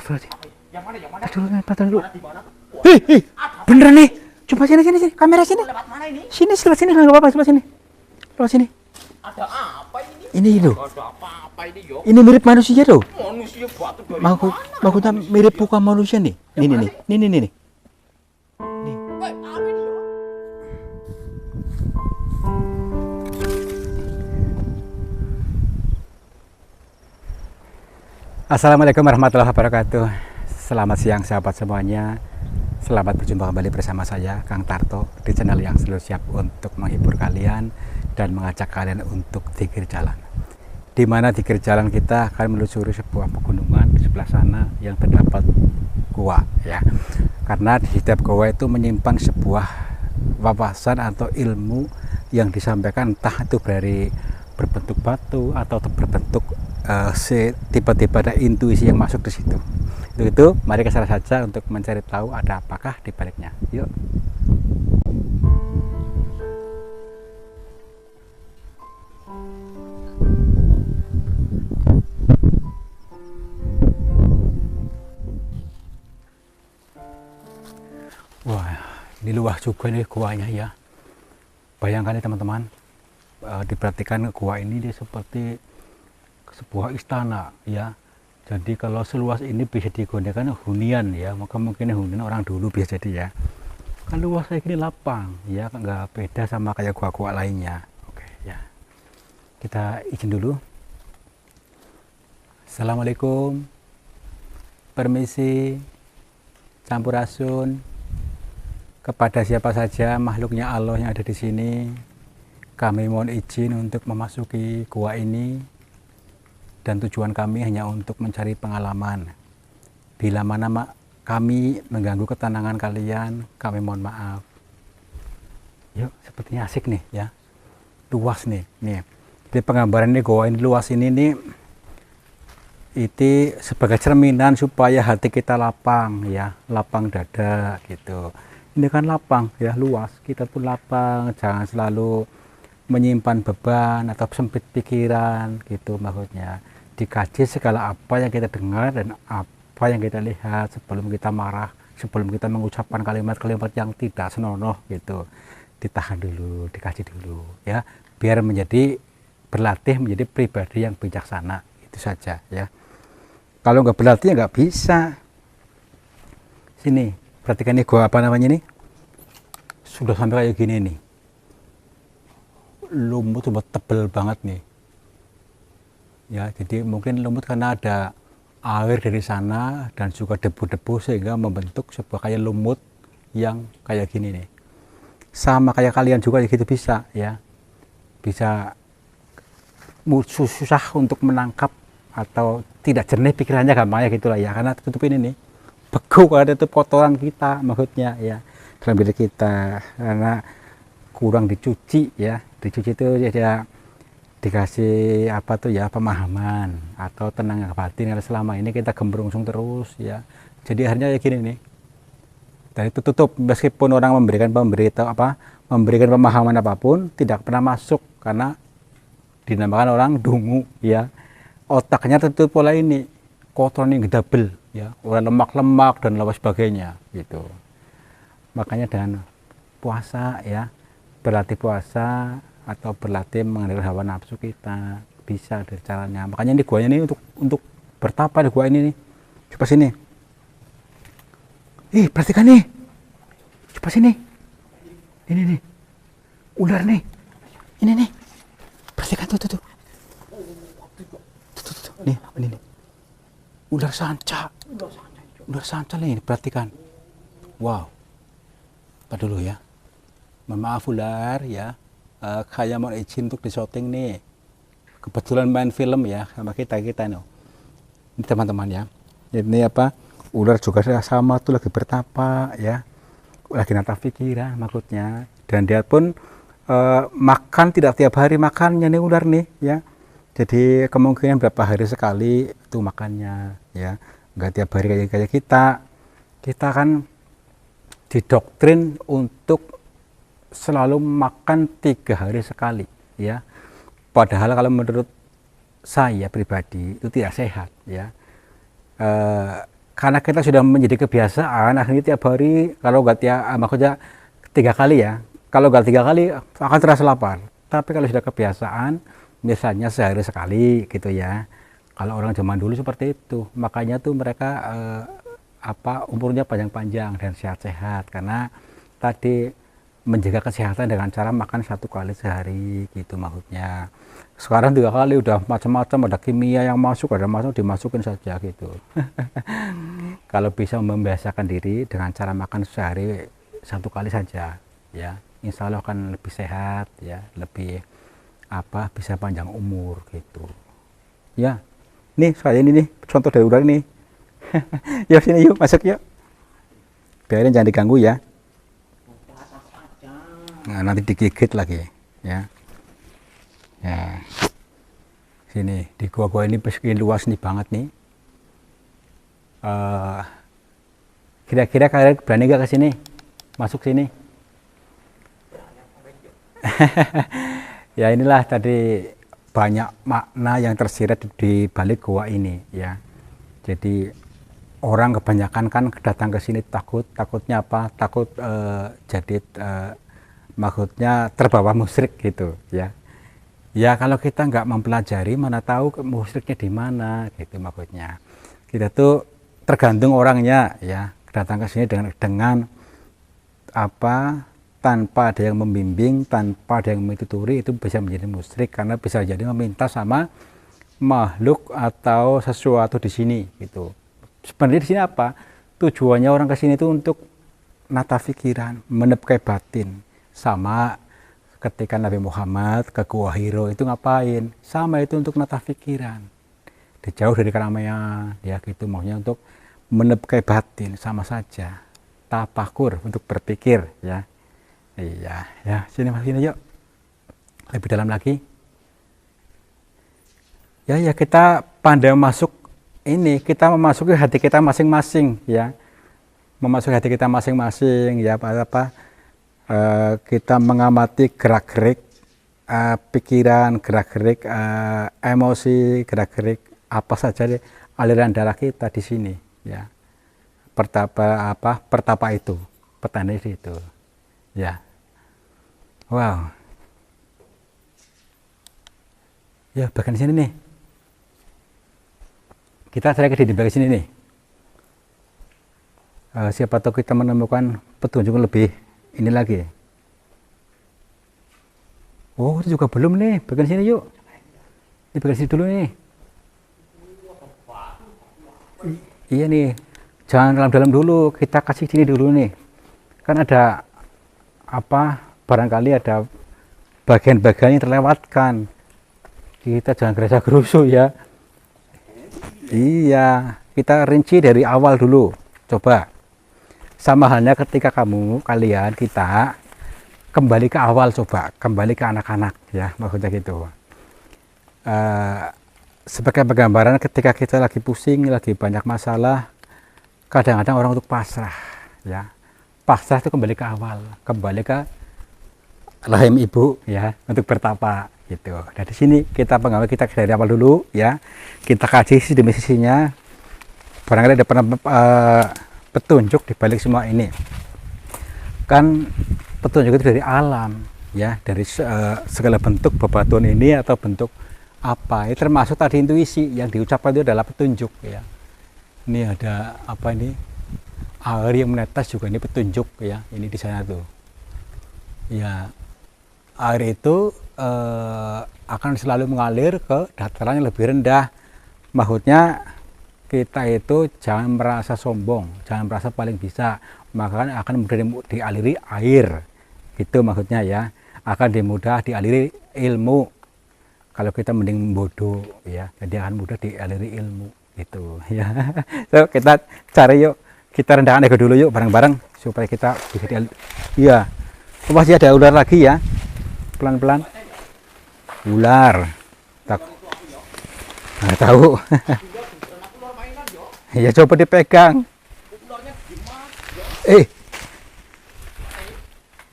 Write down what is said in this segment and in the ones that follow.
Astagfirullahaladzim. Dulu. Hei, beneran nih. Coba sini, kamera sini. Sini, sebelah sini, nggak apa-apa, sebelah sini. Sebelah sini. Ada apa ini? Ini loh. Ada apa ini, yo? Ini mirip manusia loh. Manusia batu dari mana? Maksudnya mirip muka manusia nih. Nih. Woi, apa ini, yo? Assalamualaikum warahmatullahi wabarakatuh. Selamat siang sahabat semuanya. Selamat berjumpa kembali bersama saya Kang Tarto di channel yang selalu siap untuk menghibur kalian dan mengajak kalian untuk zikir jalan. Di mana zikir jalan kita akan menelusuri sebuah pegunungan di sebelah sana yang terdapat gua ya. Karena di setiap gua itu menyimpan sebuah wawasan atau ilmu yang disampaikan, entah itu dari berbentuk batu atau berbentuk tiba-tiba ada intuisi yang masuk di situ. Itu mari ke sana saja untuk mencari tahu ada apakah di baliknya. Yuk. Wah, ini luas juga nih guanya ya. Bayangkan nih teman-teman, diperhatikan gua ini dia seperti sebuah istana ya. Jadi kalau seluas ini bisa digunakan hunian ya, maka mungkin hunian orang dulu bisa jadi ya. Kalau luas kayak gini lapang ya, nggak beda sama kayak gua-gua lainnya. Oke ya, kita izin dulu. Assalamualaikum, permisi, sampurasun kepada siapa saja makhluknya Allah yang ada di sini. Kami mohon izin untuk memasuki gua ini. Dan tujuan kami hanya untuk mencari pengalaman. Bila mana kami mengganggu ketenangan kalian, kami mohon maaf. Yuk, sepertinya asik nih ya. Luas nih. Jadi penggambaran ini goa ini luas ini nih. Itu sebagai cerminan supaya hati kita lapang ya, lapang dada gitu. Ini kan lapang ya, luas. Kita pun lapang, jangan selalu menyimpan beban atau sempit pikiran gitu maksudnya. Dikaji segala apa yang kita dengar dan apa yang kita lihat sebelum kita marah, sebelum kita mengucapkan kalimat-kalimat yang tidak senonoh gitu. Ditahan dulu, dikaji dulu ya, biar berlatih menjadi pribadi yang bijaksana. Itu saja ya. Kalau nggak berlatih ya nggak bisa. Sini, perhatikan nih gua apa namanya nih. Sudah sampai kayak gini nih. Lumut sudah tebel banget nih. Ya, jadi mungkin lumut karena ada air dari sana dan juga debu-debu sehingga membentuk sebuah kayak lumut yang kayak gini nih. Sama kayak kalian juga gitu bisa ya. Bisa susah untuk menangkap atau tidak jernih pikirannya gampangnya gitulah ya, karena tutup ini nih. Beku kalau itu kotoran kita maksudnya ya dalam diri kita karena kurang dicuci ya. Dicuci itu ya dikasih apa tuh ya, pemahaman atau tenang batin karena selama ini kita gembrungsung terus ya. Jadi akhirnya ya gini nih. Dan itu tutup meskipun orang memberikan pemahaman apapun tidak pernah masuk karena dinamakan orang dungu ya. Otaknya tertutup pola ini, kotoran yang gedabel ya, orang lemak-lemak dan lain sebagainya gitu. Makanya dengan puasa ya, berlatih puasa atau berlatih mengendalikan hawa nafsu kita bisa dari caranya. Makanya di guanya ini untuk bertapa di gua ini nih. Coba sini. Perhatikan nih. Coba sini. Ini nih. Ular nih. Ini nih. Perhatikan tuh. Tuh. Nih, ini nih. Ular sanca. Ular sanca nih, perhatikan. Wow. Apa dulu ya? Maaf ular ya. Kayak mau izin untuk di syuting nih, kebetulan main film ya sama kita nih. Ini teman-teman ya, ini apa, ular juga sama tuh lagi bertapa ya, lagi nata pikiran maksudnya. Dan dia pun makan tidak tiap hari makannya nih ular nih ya, jadi kemungkinan berapa hari sekali itu makannya ya, nggak tiap hari kayak kita kan didoktrin untuk selalu makan 3 hari sekali ya, padahal kalau menurut saya pribadi itu tidak sehat ya. karena kita sudah menjadi kebiasaan, akhirnya tiap hari kalau nggak maksudnya 3 kali ya, kalau nggak 3 kali akan terasa lapar. Tapi kalau sudah kebiasaan, misalnya sehari sekali gitu ya. Kalau orang zaman dulu seperti itu, makanya tuh mereka umurnya panjang-panjang dan sehat-sehat karena tadi menjaga kesehatan dengan cara makan 1 kali sehari gitu maksudnya. Sekarang 3 kali udah macam-macam, ada kimia yang masuk, ada masuk dimasukin saja gitu. Kalau bisa membiasakan diri dengan cara makan sehari 1 kali saja ya, insya Allah akan lebih sehat ya, lebih bisa panjang umur gitu ya. Nih saya ini nih contoh dari ular ini. Yuk sini yuk, masuk yuk, biarin jangan diganggu ya. Nah, nanti digigit lagi ya. Ya, sini di gua-gua ini persegi luas nih banget nih. Kira-kira kalian berani gak ke sini? Masuk sini? Ya inilah tadi banyak makna yang tersirat di balik gua ini ya. Jadi orang kebanyakan kan datang ke sini takutnya apa? Takut maksudnya terbawa musyrik gitu ya. Ya kalau kita nggak mempelajari, mana tahu musyriknya di mana gitu maksudnya. Kita tuh tergantung orangnya ya, datang ke sini dengan tanpa ada yang membimbing, tanpa ada yang mentuturi, itu bisa menjadi musyrik karena bisa jadi meminta sama makhluk atau sesuatu di sini gitu. Sebenarnya di sini apa? Tujuannya orang ke sini itu untuk nata pikiran, menepkai batin. Sama ketika Nabi Muhammad ke Gua Hiro itu ngapain? Sama itu untuk nata pikiran. Dijauh dari keramaian, ya gitu, maksudnya untuk menepkai batin, sama saja. Tafakur untuk berpikir ya. Iya, ya sini yuk, lebih dalam lagi. Ya kita pandai masuk ini, kita memasuki hati kita masing-masing ya, memasuki hati kita masing-masing ya, kita mengamati gerak-gerik pikiran, gerak-gerik emosi, gerak-gerik apa saja deh, aliran darah kita di sini ya. Pertapa itu, petanda itu. Ya, wow. Ya bagian sini nih. Kita sedikit di bagian sini nih. Siapa tahu kita menemukan petunjuk lebih ini lagi. Oh itu juga belum nih. Bagian sini yuk. Di bagian sini dulu nih. Iya nih. Jangan dalam-dalam dulu. Kita kasih sini dulu nih. Kan ada barangkali ada bagian-bagian yang terlewatkan, kita jangan gerasa-gerusu ya. Iya, kita rinci dari awal dulu, coba. Sama halnya ketika kalian kita kembali ke awal, coba kembali ke anak-anak ya, maksudnya gitu. Sebagai penggambaran, ketika kita lagi pusing, lagi banyak masalah, kadang-kadang orang untuk pasrah ya. Pasrah itu kembali ke awal, kembali ke rahim ibu ya, untuk bertapa gitu. Dari sini kita pengawal kita dari awal dulu ya, kita kaji sisi demi sisinya, barangkali ada petunjuk di balik semua ini. Kan petunjuk itu dari alam ya, dari segala bentuk bebatuan ini atau bentuk apa, ini termasuk tadi intuisi yang diucapkan itu adalah petunjuk ya. Ini ada ini, air yang menetes juga ini petunjuk ya, ini di sana tuh ya. Air itu akan selalu mengalir ke dataran yang lebih rendah. Maksudnya kita itu jangan merasa sombong, jangan merasa paling bisa, maka akan mudah dialiri air gitu maksudnya ya, akan dimudah dialiri ilmu. Kalau kita mending bodoh ya, jadi akan mudah dialiri ilmu gitu ya. So, kita cari yuk, kita rendahkan ego dulu yuk bareng-bareng supaya kita bisa dialiri. Iya, masih ada ular lagi ya, pelan-pelan. Ular tak nggak tahu. Ya coba dipegang.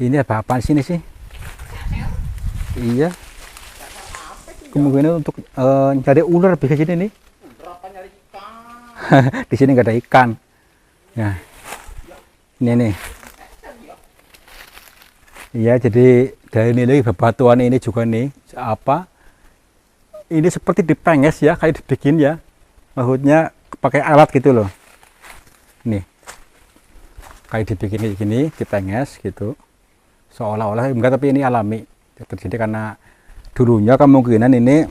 Ini apa-apaan sini sih? Iya, kemungkinan untuk cari ular bisa sini nih. Di sini nggak ada ikan. Ya, ini nih. Iya, jadi dari ini bebatuan ini juga nih apa? Ini seperti dipenges ya, kayak dibikin ya. Maksudnya pakai alat gitu loh. Nih, kayak dibikin kayak gini, dipenges gitu. Seolah-olah enggak, tapi ini alami. Terjadi karena dulunya kemungkinan ini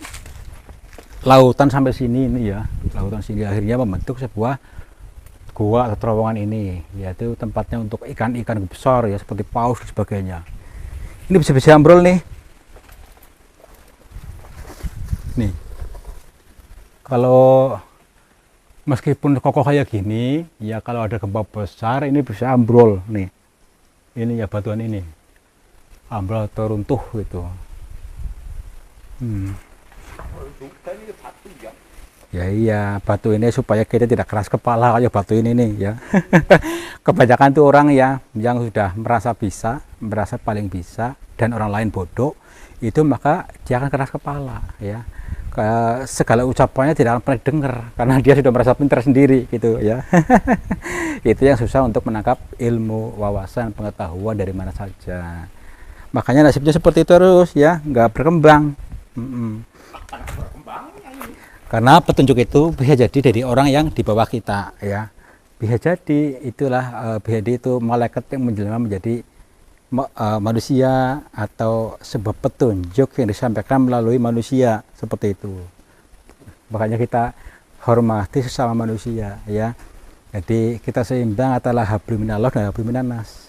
lautan sampai sini ini ya, lautan sini akhirnya membentuk sebuah gua atau terowongan ini, yaitu tempatnya untuk ikan-ikan besar ya, seperti paus dan sebagainya. Ini bisa-bisa ambrol nih. Nih, kalau meskipun kokoh kayak gini, ya kalau ada gempa besar ini bisa ambrol nih. Ini ya batuan ini, ambrol atau runtuh gitu. Ya iya, batu ini supaya kita tidak keras kepala kayak batu ini nih ya. Kebanyakan tuh orang ya yang sudah merasa bisa, merasa paling bisa, dan orang lain bodoh, itu maka dia akan keras kepala ya. Segala ucapannya tidak akan pernah dengar karena dia sudah merasa pintar sendiri gitu ya. Itu yang susah untuk menangkap ilmu, wawasan, pengetahuan dari mana saja. Makanya nasibnya seperti itu terus ya, nggak berkembang. Karena petunjuk itu bisa jadi dari orang yang di bawah kita ya, bisa jadi itulah bisa itu malaikat yang menjelma menjadi manusia atau sebuah petunjuk yang disampaikan melalui manusia seperti itu. Makanya kita hormati sesama manusia ya, jadi kita seimbang antara hablum minallah dan hablum minannas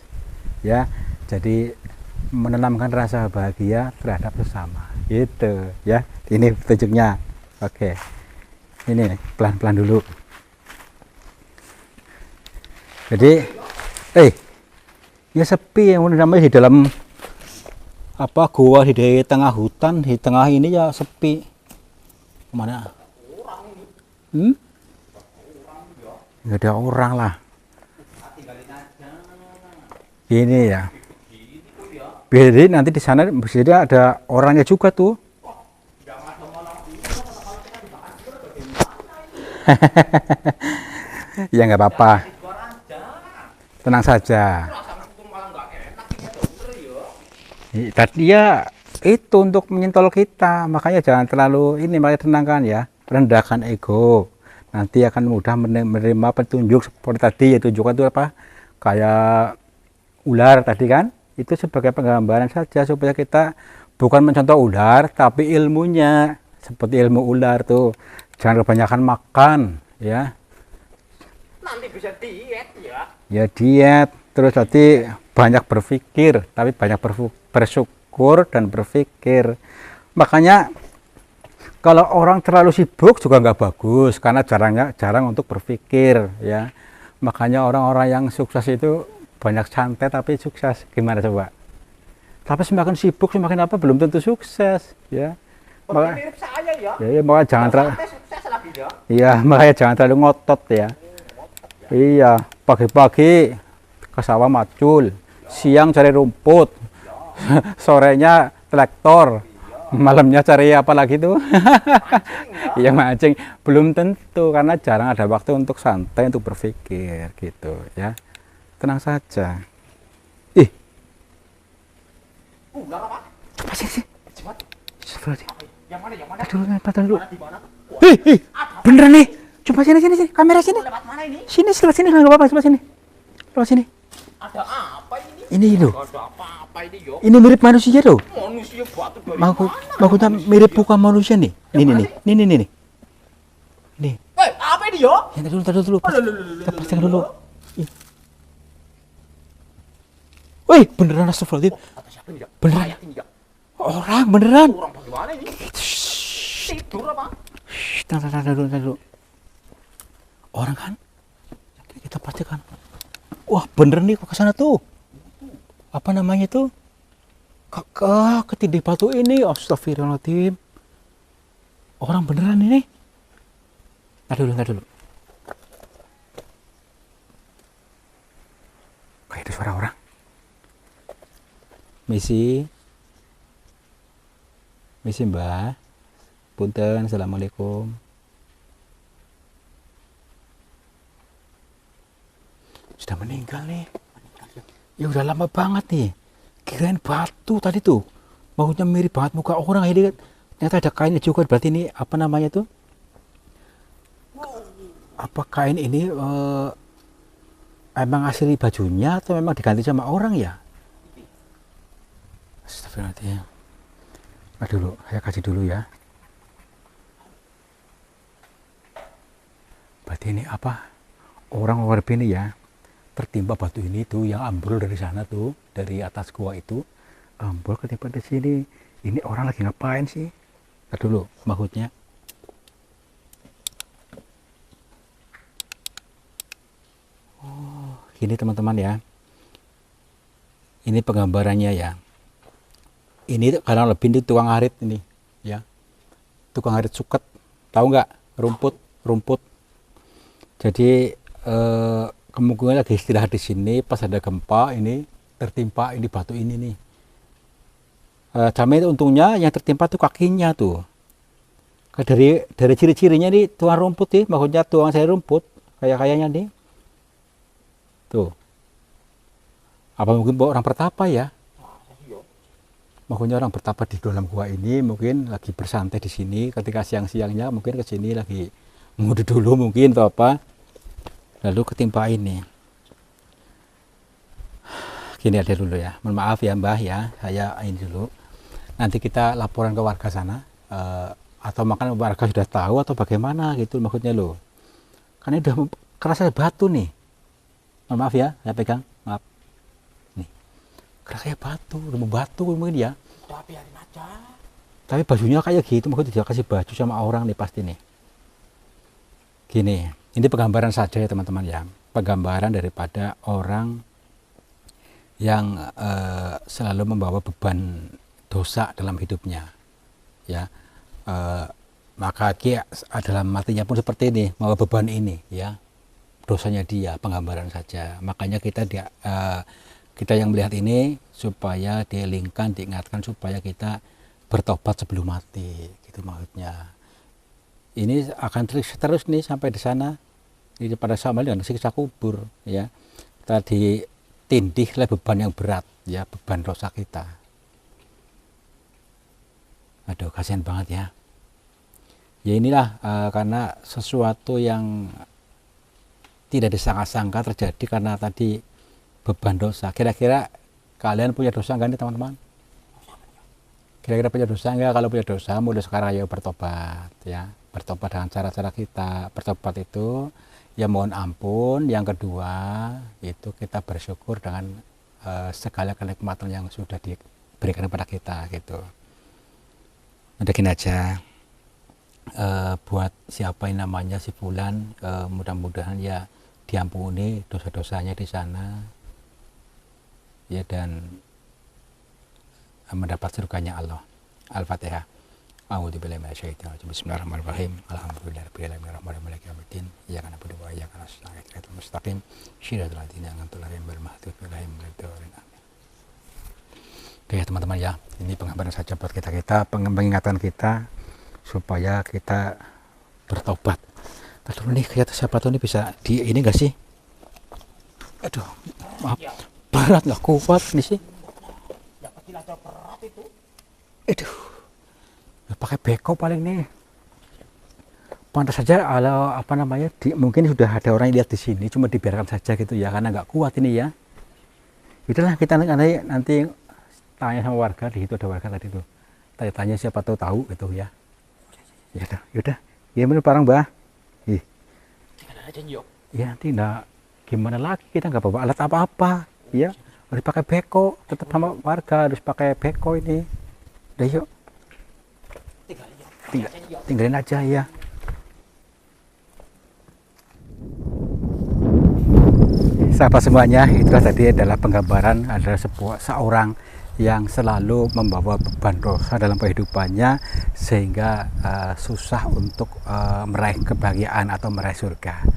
ya, jadi menanamkan rasa bahagia terhadap sesama gitu ya. Ini petunjuknya. Oke, ini pelan-pelan dulu. Jadi, ya sepi yang namanya di dalam apa gua di tengah hutan, di tengah ini ya sepi. Kemana? Nggak ada orang lah. Ini ya. Jadi nanti di sana bisa ada orangnya juga tuh. Ya nggak apa-apa, tenang saja. Tadi ya itu untuk menyentol kita, makanya jangan terlalu ini, makanya tenangkan ya, rendahkan ego, nanti akan mudah menerima petunjuk seperti tadi ya. Tunjukkan itu apa, kayak ular tadi kan, itu sebagai penggambaran saja supaya kita bukan mencontoh ular tapi ilmunya seperti ilmu ular tuh. Jangan kebanyakan makan ya, Nanti bisa diet ya. ya diet. Terus tadi banyak berpikir tapi banyak bersyukur dan berpikir. Makanya kalau orang terlalu sibuk juga nggak bagus karena jarang untuk berpikir ya. Makanya orang-orang yang sukses itu banyak santai tapi sukses. Gimana coba? Tapi semakin sibuk semakin apa belum tentu sukses ya. Mirip saya ya. Ya, makanya jangan terlalu, Sukses lagi ya. iya makanya jangan terlalu ngotot ya. Iya, pagi-pagi ke sawah macul, siang cari rumput, sorenya traktor, malamnya cari apa lagi tuh? Iya mancing. Belum tentu karena jarang ada waktu untuk santai, untuk berpikir gitu ya. Tenang saja. Ih, Ular apa? apa sih? Cepat. Astagfirullahaladzim. Yang mana? Yang mana? Tahan dulu. Di mana? Hei, beneran nih. Coba sini, kamera sini. Lewat mana ini? Sini, sebelah sini, nggak apa-apa, sebelah sini. Sebelah sini. Ada apa ini? Ini loh. Ada apa ini yo? Ini mirip manusia tuh. Manusia batu dari Maksudnya mirip muka manusia nih. Nih. Nih. Apa ini yo? Ya, tar dulu. Kita pastikan dulu. Wih, beneran astagfirullahaladzim. Atau siapa ini ya? Beneran. Ayat ini ya? Orang beneran. Orang bagaimana ini? Tidur apa? Tar dulu. Orang kan? Kita pastikan. Wah, bener nih kok kesana tuh. Apa namanya tuh? Ketindih batu ini. Astagfirullahaladzim. Orang beneran ini. Tar dulu. Kayak itu suara orang. Misi Mbah. Punten, assalamualaikum. sudah meninggal nih. Ya udah lama banget nih. Kirain batu tadi tuh. Maksudnya mirip banget muka orang ini. Ternyata ada kainnya juga. Berarti ini apa namanya tuh? Apa kain ini emang asli bajunya atau memang diganti sama orang ya? Astagfirullahaladzim. Nah dulu, saya kasih dulu ya. Berarti ini apa? Orang luar ini ya, tertimpa batu ini tuh yang ambrol dari sana tuh, dari atas gua itu, ambrol ketimpa di sini. Ini orang lagi ngapain sih? Nah dulu, maksudnya. Oh, gini teman-teman ya. Ini penggambarannya ya. Ini kadang lebih di tukang arit ini, ya. Tukang arit suket, tahu nggak? Rumput. Jadi kemungkinan lagi istirahat di sini, pas ada gempa ini tertimpa ini batu ini nih. Jamnya untungnya yang tertimpa tuh kakinya tuh. Dari ciri-cirinya nih tuang rumput nih, maksudnya tuang saya rumput, kayaknya nih. Tuh. Apa mungkin bawa orang bertapa ya? Makanya orang bertapa di dalam gua ini mungkin lagi bersantai di sini, ketika siang-siangnya mungkin ke sini lagi ngudu dulu mungkin atau apa, lalu ketimpa ini. Gini aja dulu ya, mohon maaf ya Mbah ya, saya ini dulu. Nanti kita laporan ke warga sana, atau makan warga sudah tahu atau bagaimana gitu maksudnya loh. Karena udah kerasa batu nih. Mohon maaf ya, saya pegang, maaf. Kayak batu, rumah batu mungkin ya. Biarin aja. Tapi bajunya kayak gitu, maksudnya dia kasih baju sama orang nih pasti nih. Gini, ini penggambaran saja ya teman-teman ya. Penggambaran daripada orang yang selalu membawa beban dosa dalam hidupnya. Ya, maka dia dalam matinya pun seperti ini, membawa beban ini ya. Dosanya dia, penggambaran saja. Makanya kita yang melihat ini supaya diingatkan supaya kita bertobat sebelum mati, gitu maksudnya. Ini akan terus nih sampai di sana. Ini pada sama dengan siksa kubur, ya. Kita ditindih oleh beban yang berat, ya, beban dosa kita. Aduh, kasihan banget ya. Ya inilah karena sesuatu yang tidak disangka-sangka terjadi karena tadi beban dosa. Kira-kira kalian punya dosa enggak nih teman-teman? Kira-kira punya dosa enggak? Kalau punya dosa mulai sekarang ayo bertobat ya. Bertobat dengan cara-cara kita. Bertobat itu ya mohon ampun. Yang kedua itu kita bersyukur dengan segala kenikmatan yang sudah diberikan kepada kita gitu. Udah gini aja, buat siapa yang namanya si Fulan, mudah-mudahan ya diampuni dosa-dosanya di sana. Ya, dan mendapat surganya Allah. Al-Fatihah. A'udzubillahi minasyaitonir rajim. Bismillahirrahmanirrahim. Alhamdulillahirabbil alamin arrahmanirrahim maliki yaumiddin. Iyyaka na'budu wa iyyaka nasta'in. Ihdinas mustaqim. Shiratal ladzina an'amta 'alaihim ghairil maghdubi 'alaihim waladdallin. Oke ya teman-teman ya, ini penggambaran saja buat kita pengingatan kita supaya kita bertobat. Aduh nih kayak siapa tuh nih bisa di ini enggak sih? Aduh, maaf. Berat nggak kuat nih sih. Ya kecil aja berat itu. Aduh, pakai beko paling nih. Pantas saja kalau apa namanya, mungkin sudah ada orang yang lihat di sini, cuma dibiarkan saja gitu ya, karena nggak kuat ini ya. Itulah kita nanti tanya sama warga, di situ ada warga tadi tuh. Tanya siapa tahu gitu ya. Yaudah, ya menurut barang Mbah. Jangan aja yuk. Ya nanti gimana lagi, kita nggak bawa alat apa-apa. Ya, harus pakai beko, tetap sama warga harus pakai beko ini. Udah yuk. Tinggalin aja ya. Sahabat semuanya, itulah tadi adalah penggambaran adalah seorang yang selalu membawa beban dosa dalam kehidupannya sehingga susah untuk meraih kebahagiaan atau meraih surga.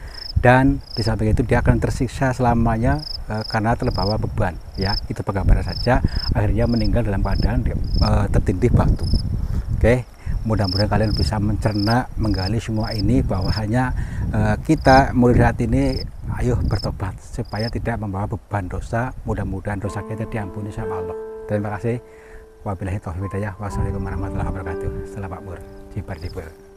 Dan di samping itu dia akan tersiksa selamanya karena terbawa beban ya. Itu penggambaran saja, akhirnya meninggal dalam keadaan tertindih batu. Oke, mudah-mudahan kalian bisa mencerna, menggali semua ini bahwasanya kita mulai saat ini ayo bertobat supaya tidak membawa beban dosa. Mudah-mudahan dosa kita diampuni sama Allah. Terima kasih. Wabillahi taufiq hidayah. Wassalamualaikum warahmatullahi wabarakatuh. Selamat Makmur. Jibar.